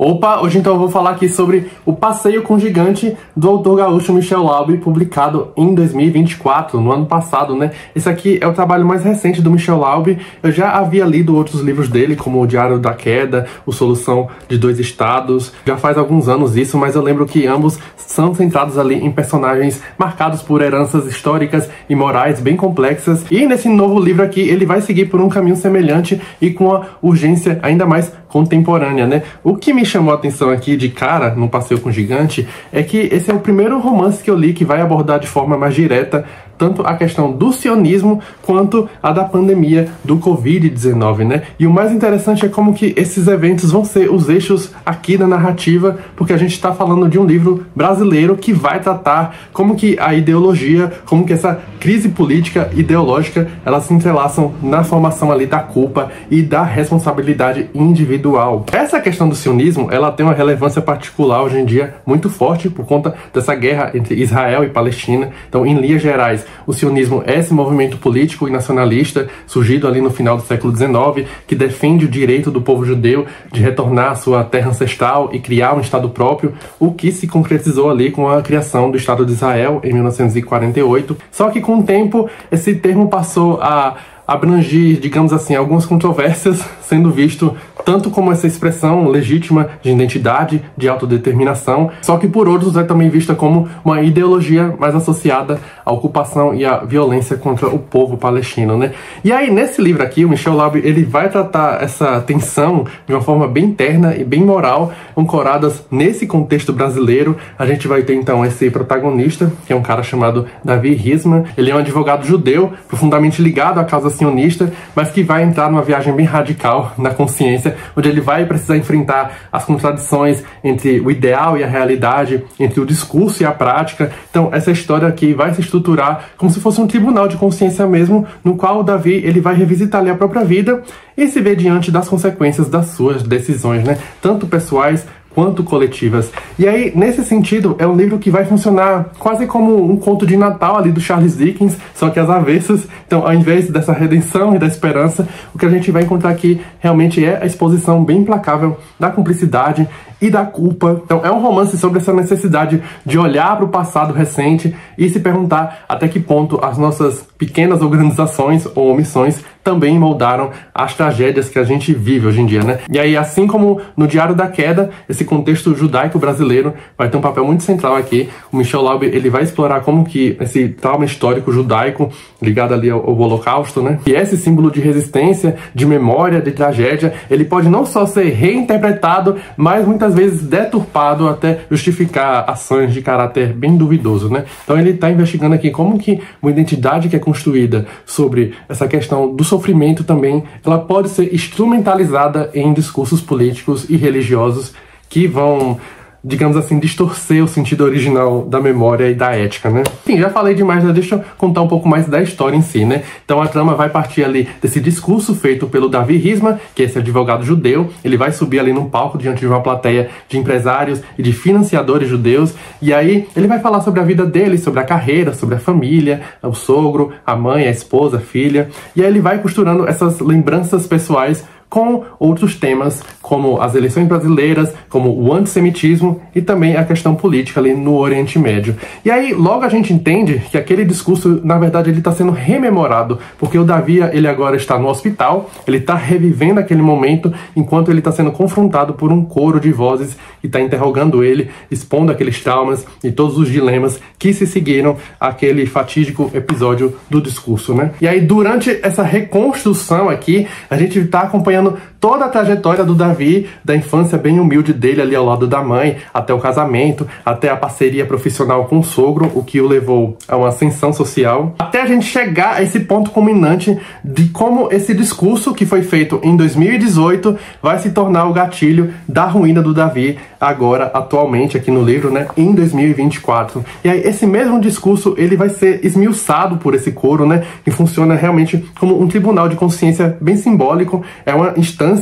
Opa, hoje então eu vou falar aqui sobre O Passeio com o Gigante, do autor gaúcho Michel Laube, publicado em 2024, no ano passado, né? Esse aqui é o trabalho mais recente do Michel Laube. Eu já havia lido outros livros dele, como O Diário da Queda, O Solução de Dois Estados. Já faz alguns anos isso, mas eu lembro que ambos são centrados ali em personagens marcados por heranças históricas e morais bem complexas. E nesse novo livro aqui, ele vai seguir por um caminho semelhante e com uma urgência ainda mais contemporânea, né? O que me chamou a atenção aqui de cara no Passeio com o Gigante é que esse é o primeiro romance que eu li que vai abordar de forma mais direta tanto a questão do sionismo quanto a da pandemia do Covid-19, né? E o mais interessante é como que esses eventos vão ser os eixos aqui da narrativa, porque a gente está falando de um livro brasileiro que vai tratar como que a ideologia, como que essa crise política ideológica, elas se entrelaçam na formação ali da culpa e da responsabilidade individual. Essa questão do sionismo, ela tem uma relevância particular hoje em dia muito forte por conta dessa guerra entre Israel e Palestina. Então, em linhas gerais, o sionismo é esse movimento político e nacionalista surgido ali no final do século XIX, que defende o direito do povo judeu de retornar à sua terra ancestral e criar um Estado próprio, o que se concretizou ali com a criação do Estado de Israel em 1948. Só que com o tempo, esse termo passou a abranger, digamos assim, algumas controvérsias, sendo visto tanto como essa expressão legítima de identidade, de autodeterminação, só que por outros é também vista como uma ideologia mais associada à ocupação e à violência contra o povo palestino, né? E aí, nesse livro aqui, o Michel Laube, ele vai tratar essa tensão de uma forma bem interna e bem moral, ancoradas nesse contexto brasileiro. A gente vai ter, então, esse protagonista, que é um cara chamado Davi Risman. Ele é um advogado judeu, profundamente ligado à causa sionista, mas que vai entrar numa viagem bem radical na consciência, onde ele vai precisar enfrentar as contradições entre o ideal e a realidade, entre o discurso e a prática. Então, essa história aqui vai se estruturar como se fosse um tribunal de consciência mesmo, no qual o Davi ele vai revisitar ali a própria vida e se ver diante das consequências das suas decisões, né? Tanto pessoais quanto coletivas. E aí, nesse sentido, é um livro que vai funcionar quase como um conto de Natal ali do Charles Dickens, só que às avessas. Então, ao invés dessa redenção e da esperança, o que a gente vai encontrar aqui realmente é a exposição bem implacável da cumplicidade e da culpa. Então, é um romance sobre essa necessidade de olhar para o passado recente e se perguntar até que ponto as nossas pequenas organizações ou omissões também moldaram as tragédias que a gente vive hoje em dia, né? E aí, assim como no Diário da Queda, esse contexto judaico brasileiro vai ter um papel muito central aqui. O Michel Laube, ele vai explorar como que esse trauma histórico judaico ligado ali ao Holocausto, né? E esse símbolo de resistência, de memória, de tragédia, ele pode não só ser reinterpretado, mas muitas vezes deturpado até justificar ações de caráter bem duvidoso, né? Então ele está investigando aqui como que uma identidade que é construída sobre essa questão do sofrimento também, ela pode ser instrumentalizada em discursos políticos e religiosos que vão, digamos assim, distorcer o sentido original da memória e da ética, né? Enfim, já falei demais, né? Deixa eu contar um pouco mais da história em si, né? Então a trama vai partir ali desse discurso feito pelo Davi Risman, que é esse advogado judeu. Ele vai subir ali num palco diante de uma plateia de empresários e de financiadores judeus, e aí ele vai falar sobre a vida dele, sobre a carreira, sobre a família, o sogro, a mãe, a esposa, a filha, e aí ele vai costurando essas lembranças pessoais com outros temas, como as eleições brasileiras, como o antissemitismo e também a questão política ali no Oriente Médio. E aí, logo a gente entende que aquele discurso, na verdade, ele está sendo rememorado, porque o Davi, ele agora está no hospital, ele está revivendo aquele momento, enquanto ele está sendo confrontado por um coro de vozes que está interrogando ele, expondo aqueles traumas e todos os dilemas que se seguiram àquele fatídico episódio do discurso, né? E aí, durante essa reconstrução aqui, a gente está acompanhando toda a trajetória do Davi, da infância bem humilde dele ali ao lado da mãe, até o casamento, até a parceria profissional com o sogro, o que o levou a uma ascensão social, até a gente chegar a esse ponto culminante de como esse discurso que foi feito em 2018 vai se tornar o gatilho da ruína do Davi agora, atualmente, aqui no livro, né, em 2024. E aí, esse mesmo discurso, ele vai ser esmiuçado por esse coro, né, que funciona realmente como um tribunal de consciência bem simbólico, é uma instância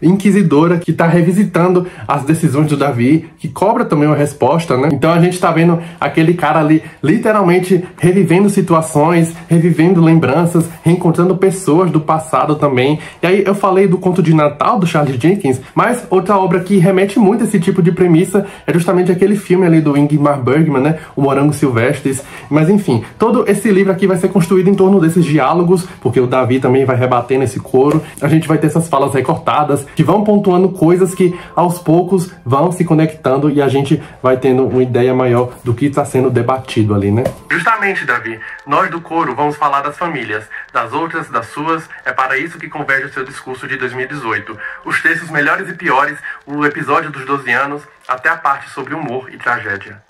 inquisidora inquisidora que tá revisitando as decisões do Davi, que cobra também uma resposta, né? Então a gente tá vendo aquele cara ali literalmente revivendo situações, revivendo lembranças, reencontrando pessoas do passado também. E aí eu falei do Conto de Natal do Charles Dickens, mas outra obra que remete muito a esse tipo de premissa é justamente aquele filme ali do Ingmar Bergman, né? O Morango Silvestres. Mas enfim, todo esse livro aqui vai ser construído em torno desses diálogos, porque o Davi também vai rebater nesse coro. A gente vai ter essas falas recortadas, que vão pontuando coisas que aos poucos vão se conectando e a gente vai tendo uma ideia maior do que está sendo debatido ali, né? Justamente, Davi, nós do coro vamos falar das famílias, das outras, das suas, é para isso que converge o seu discurso de 2018. Os textos melhores e piores, o episódio dos 12 anos, até a parte sobre humor e tragédia.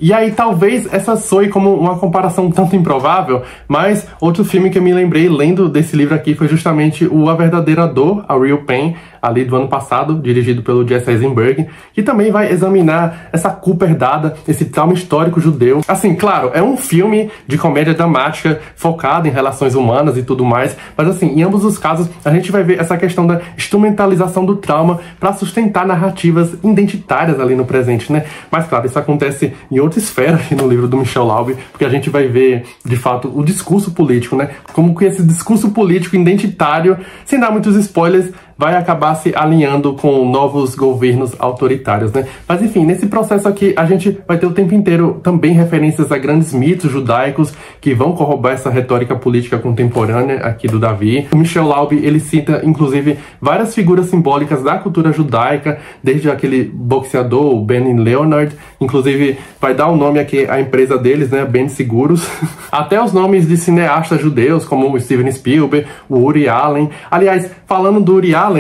E aí talvez essa soe como uma comparação tanto improvável, mas outro filme que eu me lembrei lendo desse livro aqui foi justamente o A Verdadeira Dor, A Real Pain, ali do ano passado, dirigido pelo Jesse Eisenberg, que também vai examinar essa culpa herdada, esse trauma histórico judeu. Assim, claro, é um filme de comédia dramática focado em relações humanas e tudo mais, mas assim, em ambos os casos, a gente vai ver essa questão da instrumentalização do trauma para sustentar narrativas identitárias ali no presente, né? Mas claro, isso acontece em outra esfera aqui no livro do Michel Laube, porque a gente vai ver, de fato, o discurso político, né? Como que esse discurso político identitário, sem dar muitos spoilers, vai acabar se alinhando com novos governos autoritários, né? Mas enfim, nesse processo aqui, a gente vai ter o tempo inteiro também referências a grandes mitos judaicos que vão corroborar essa retórica política contemporânea aqui do Davi. O Michel Laube, ele cita, inclusive, várias figuras simbólicas da cultura judaica, desde aquele boxeador, o Ben Leonard, inclusive vai dar o nome aqui à empresa deles, né, Ben Seguros, até os nomes de cineastas judeus, como o Steven Spielberg, o Uri Allen. Aliás, falando do Uri Allen,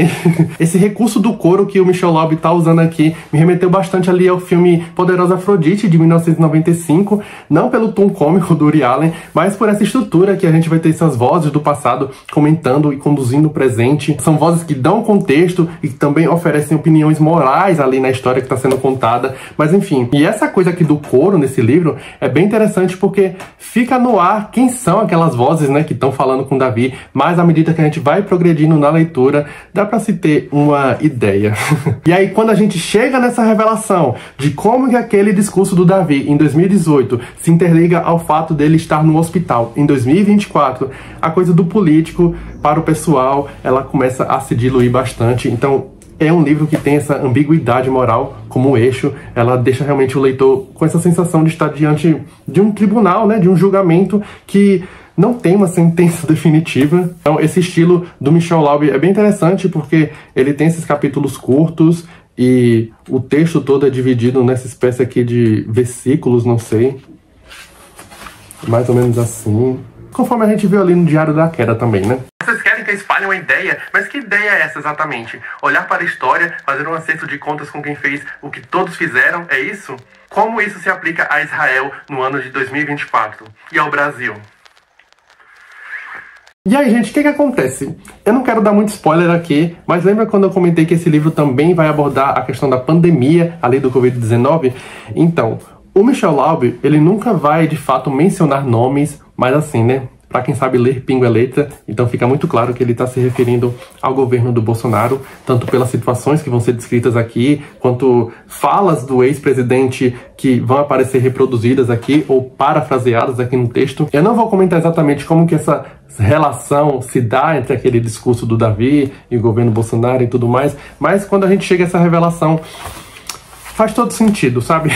esse recurso do coro que o Michel Laube tá usando aqui me remeteu bastante ali ao filme Poderosa Afrodite, de 1995, não pelo tom cômico do Uri Allen, mas por essa estrutura que a gente vai ter essas vozes do passado comentando e conduzindo o presente. São vozes que dão contexto e que também oferecem opiniões morais ali na história que está sendo contada, mas enfim. E essa coisa aqui do coro nesse livro é bem interessante porque fica no ar quem são aquelas vozes, né, que estão falando com Davi, mas à medida que a gente vai progredindo na leitura, dá pra se ter uma ideia. E aí, quando a gente chega nessa revelação de como que aquele discurso do Davi em 2018 se interliga ao fato dele estar no hospital em 2024, a coisa do político para o pessoal, ela começa a se diluir bastante. Então, é um livro que tem essa ambiguidade moral como eixo, ela deixa realmente o leitor com essa sensação de estar diante de um tribunal, né, de um julgamento que não tem uma sentença definitiva. Então esse estilo do Michel Laube é bem interessante porque ele tem esses capítulos curtos e o texto todo é dividido nessa espécie aqui de versículos, não sei, mais ou menos assim, conforme a gente viu ali no Diário da Queda também, né? Vocês querem que eu espalhe uma ideia? Mas que ideia é essa exatamente? Olhar para a história, fazer um acerto de contas com quem fez o que todos fizeram, é isso? Como isso se aplica a Israel no ano de 2024? E ao Brasil? E aí, gente, o que acontece? Eu não quero dar muito spoiler aqui, mas lembra quando eu comentei que esse livro também vai abordar a questão da pandemia ali do Covid-19? Então, o Michel Laube, ele nunca vai, de fato, mencionar nomes, mas assim, né? Pra quem sabe ler pingo é letra, então fica muito claro que ele está se referindo ao governo do Bolsonaro, tanto pelas situações que vão ser descritas aqui, quanto falas do ex-presidente que vão aparecer reproduzidas aqui, ou parafraseadas aqui no texto. Eu não vou comentar exatamente como que essa relação se dá entre aquele discurso do Davi e o governo Bolsonaro e tudo mais, mas quando a gente chega a essa revelação, faz todo sentido, sabe?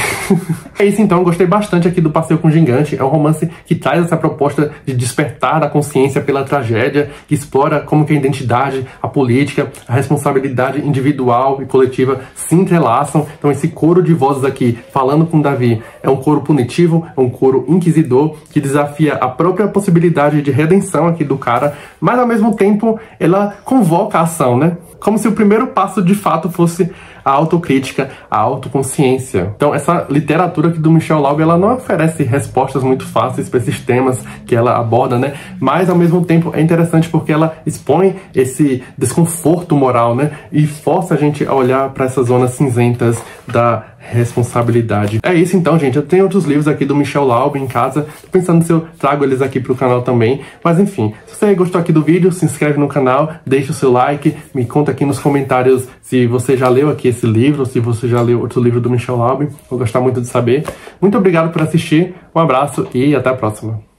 É isso então, gostei bastante aqui do Passeio com o Gigante. É um romance que traz essa proposta de despertar da consciência pela tragédia, que explora como que a identidade, a política, a responsabilidade individual e coletiva se entrelaçam. Então esse coro de vozes aqui, falando com Davi, é um coro punitivo, é um coro inquisidor, que desafia a própria possibilidade de redenção aqui do cara, mas ao mesmo tempo ela convoca a ação, né? Como se o primeiro passo de fato fosse a autocrítica, a autoconsciência. Então essa literatura aqui do Michel Laube, ela não oferece respostas muito fáceis para esses temas que ela aborda, né? Mas ao mesmo tempo é interessante porque ela expõe esse desconforto moral, né? E força a gente a olhar para essas zonas cinzentas da responsabilidade. É isso então, gente. Eu tenho outros livros aqui do Michel Laub em casa. Tô pensando se eu trago eles aqui pro canal também. Mas enfim, se você gostou aqui do vídeo, se inscreve no canal, deixa o seu like, me conta aqui nos comentários se você já leu aqui esse livro, se você já leu outro livro do Michel Laub. Vou gostar muito de saber. Muito obrigado por assistir, um abraço e até a próxima.